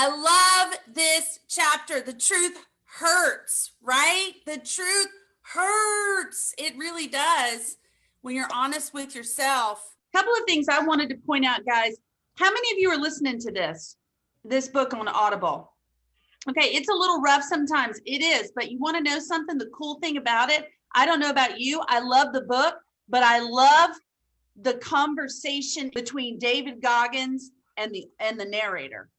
I love this chapter. The truth hurts, right? The truth hurts. It really does when you're honest with yourself. Couple of things I wanted to point out, guys. How many of you are listening to this book on Audible? Okay, it's a little rough sometimes. It is, but you want to know something? The cool thing about it, I don't know about you. I love the book, but I love the conversation between David Goggins and the narrator.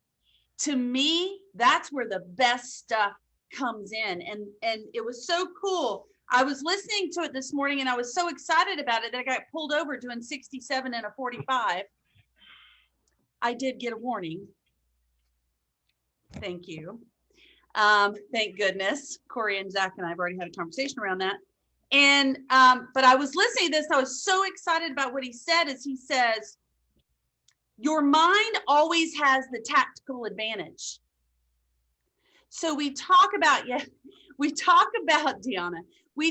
To me, that's where the best stuff comes in. And it was so cool. I was listening to it this morning and I was so excited about it that I got pulled over doing 67 and a 45. I did get a warning. Thank you. Thank goodness. Corey and Zach and I have already had a conversation around that. And but I was listening to this. I was so excited about what he said. As he says, your mind always has the tactical advantage. So we talk about, Deanna, we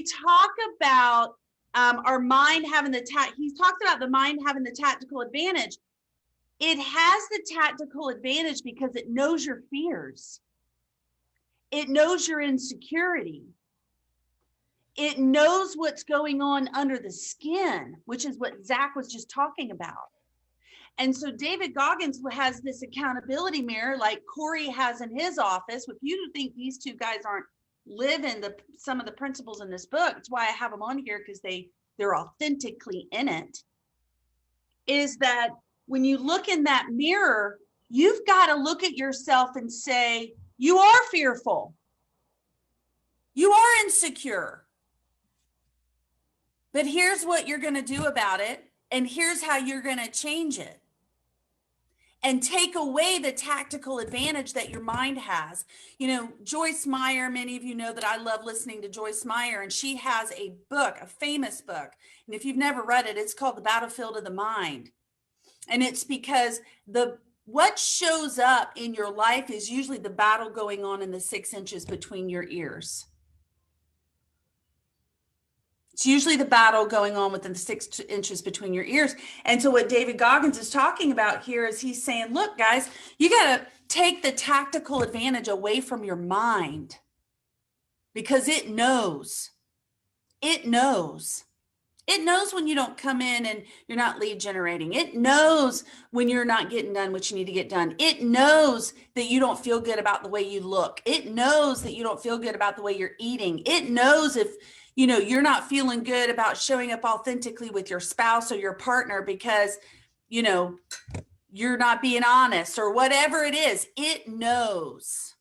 talk about our mind having he talked about the mind having the tactical advantage. It has the tactical advantage because it knows your fears. It knows your insecurity. It knows what's going on under the skin, which is what Zach was just talking about. And so David Goggins has this accountability mirror like Corey has in his office. If you think these two guys aren't living some of the principles in this book, it's why I have them on here, because they're authentically in it, is that when you look in that mirror, you've got to look at yourself and say, you are fearful. You are insecure. But here's what you're going to do about it. And here's how you're going to change it. And take away the tactical advantage that your mind has. You know, Joyce Meyer, many of you know that I love listening to Joyce Meyer, and she has a book, a famous book. And if you've never read it, it's called The Battlefield of the Mind. And it's because what shows up in your life is usually the battle going on in the 6 inches between your ears. It's usually the battle going on within the 6 inches between your ears. And so what David Goggins is talking about here is he's saying, look, guys, you got to take the tactical advantage away from your mind, because it knows. It knows. It knows when you don't come in and you're not lead generating. It knows when you're not getting done what you need to get done. It knows that you don't feel good about the way you look. It knows that you don't feel good about the way you're eating. It knows if you're not feeling good about showing up authentically with your spouse or your partner because, you're not being honest or whatever it is. It knows.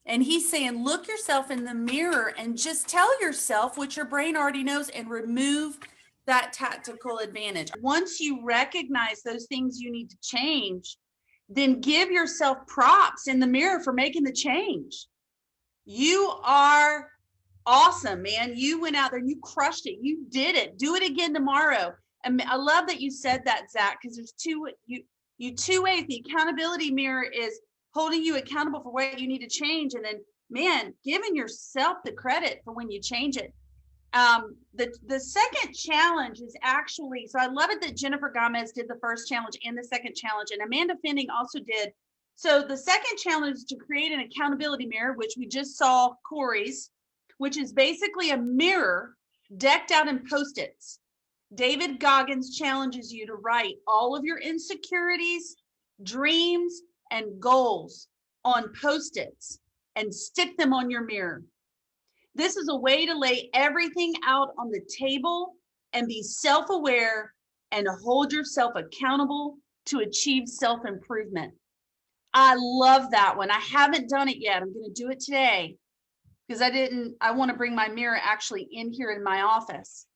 And he's saying, look yourself in the mirror and just tell yourself what your brain already knows and remove that tactical advantage. Once you recognize those things you need to change, then give yourself props in the mirror for making the change. You are awesome, man. You went out there and you crushed it. You did it. Do it again tomorrow. And I love that you said that, Zach, because there's two ways. The accountability mirror is holding you accountable for what you need to change. And then, man, giving yourself the credit for when you change it. The second challenge is actually, so I love it that Jennifer Gomez did the first challenge and the second challenge, and Amanda Fending also did. So the second challenge is to create an accountability mirror, which we just saw Corey's, which is basically a mirror decked out in Post-its. David Goggins challenges you to write all of your insecurities, dreams, and goals on Post-its and stick them on your mirror. This is a way to lay everything out on the table and be self-aware and hold yourself accountable to achieve self-improvement. I love that one. I haven't done it yet. I'm going to do it today because I want to bring my mirror actually in here in my office.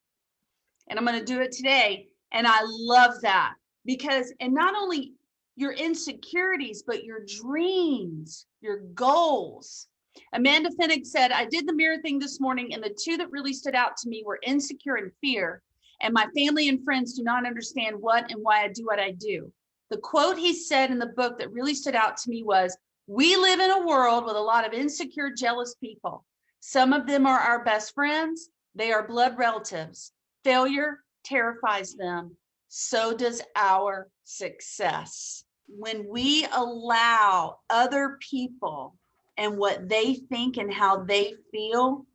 And I'm going to do it today. And I love that because, and not only your insecurities, but your dreams, your goals. Amanda Finnick said, I did the mirror thing this morning, and the two that really stood out to me were insecure and fear. And my family and friends do not understand what and why I do what I do. The quote he said in the book that really stood out to me was, we live in a world with a lot of insecure, jealous people. Some of them are our best friends. They are blood relatives. Failure terrifies them. So does our success. when we allow other people and what they think and how they feel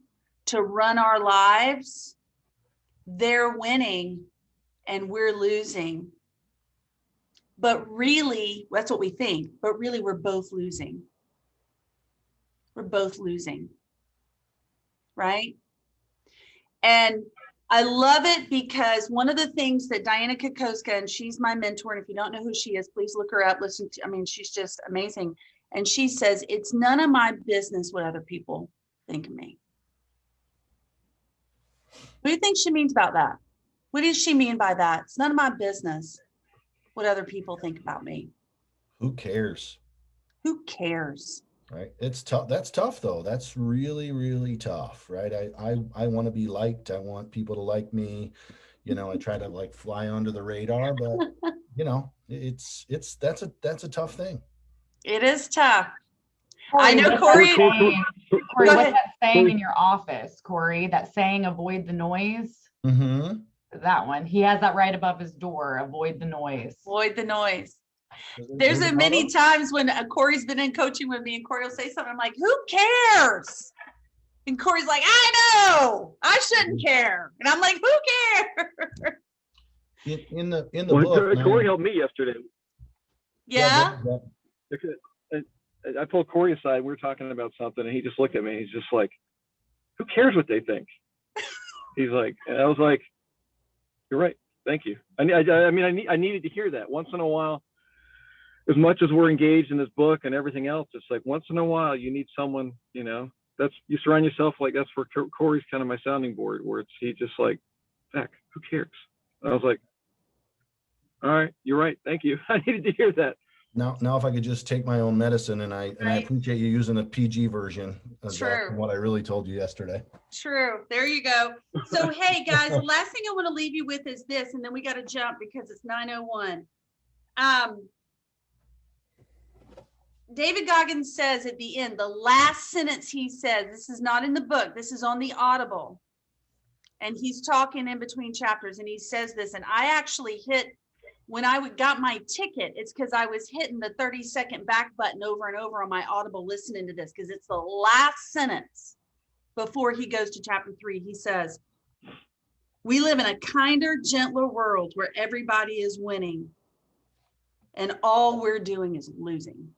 to run our lives, they're winning and we're losing. But really, that's what we think, but really we're both losing. We're both losing, right? And I love it because one of the things that Diana Kokoska, and she's my mentor, and if you don't know who she is, please look her up, listen to, I mean, she's just amazing. And she says, it's none of my business what other people think of me. What do you think she means about that? What does she mean by that? It's none of my business what other people think about me. Who cares? Who cares? Right. It's tough. That's tough though. That's really, really tough. Right. I want to be liked. I want people to like me. You know, I try to like fly under the radar, but you know, that's a tough thing. It is tough. Corey, I know what's Corey. that saying- Corey, Go what's ahead. that saying in your office, Corey? That saying, avoid the noise. Mm-hmm. That one. He has that right above his door. Avoid the noise. Avoid the noise. There's a many times when Corey's been in coaching with me and Corey will say something. I'm like, who cares? And Corey's like, I know, I shouldn't care. And I'm like, who cares? In the book, Corey helped me yesterday. Yeah. I pulled Corey aside. We were talking about something, and he just looked at me. He's just like, "Who cares what they think?" He's like, and I was like, "You're right. Thank you." I needed to hear that once in a while. As much as we're engaged in this book and everything else, it's like once in a while you need someone. You know, that's you surround yourself like that's where Corey's kind of my sounding board. Where he just like, "Heck, who cares?" And I was like, "All right, you're right. Thank you." I needed to hear that. Now, if I could just take my own medicine, and I appreciate you using a PG version of True. what I really told you yesterday. True. There you go. So, hey guys, the last thing I want to leave you with is this, and then we got to jump because it's 9:01. David Goggins says at the end, the last sentence he says, this is not in the book, this is on the Audible. And he's talking in between chapters, and he says this, and I actually hit, when I got my ticket, it's because I was hitting the 30-second back button over and over on my Audible listening to this, because it's the last sentence before he goes to chapter 3. He says, we live in a kinder, gentler world where everybody is winning, and all we're doing is losing.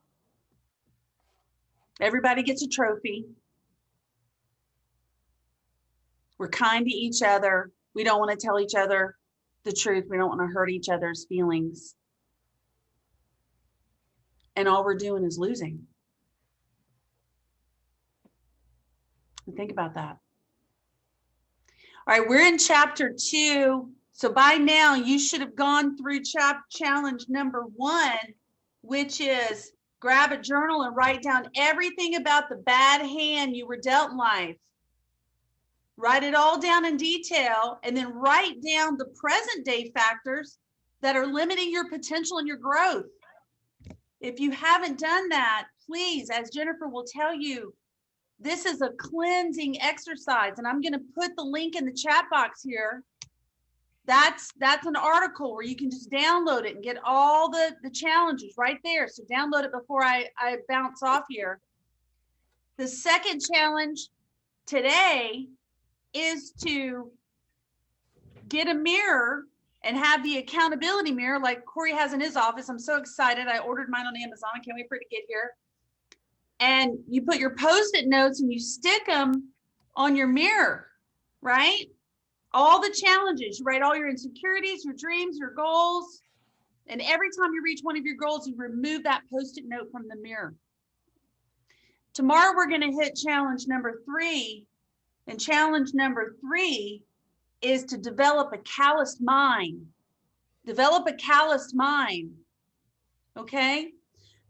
Everybody gets a trophy. We're kind to each other. We don't want to tell each other the truth. We don't want to hurt each other's feelings. And all we're doing is losing. Think about that. All right, we're in chapter 2. So by now you should have gone through challenge number 1, which is grab a journal and write down everything about the bad hand you were dealt in life. Write it all down in detail, and then write down the present day factors that are limiting your potential and your growth. If you haven't done that, please, as Jennifer will tell you, this is a cleansing exercise, and I'm going to put the link in the chat box here. That's an article where you can just download it and get all the challenges right there. So download it before I bounce off here. The second challenge today is to get a mirror and have the accountability mirror like Corey has in his office. I'm so excited. I ordered mine on Amazon. I can't wait for it to get here. And you put your Post-it notes and you stick them on your mirror, right? All the challenges, you write all your insecurities, your dreams, your goals. And every time you reach one of your goals, you remove that Post-it note from the mirror. Tomorrow, we're going to hit challenge number 3. And challenge number 3 is to develop a calloused mind. Develop a calloused mind. Okay?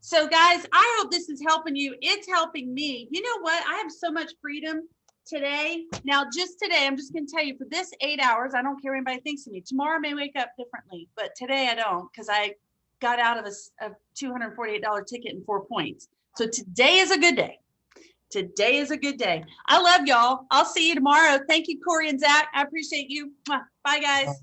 So guys, I hope this is helping you. It's helping me. You know what? I have so much freedom today. Now, just today, I'm just going to tell you, for this 8 hours, I don't care what anybody thinks of me. Tomorrow I may wake up differently, but today I don't, because I got out of a $248 ticket in 4 points. So today is a good day. Today is a good day. I love y'all. I'll see you tomorrow. Thank you, Corey and Zach. I appreciate you. Bye, guys.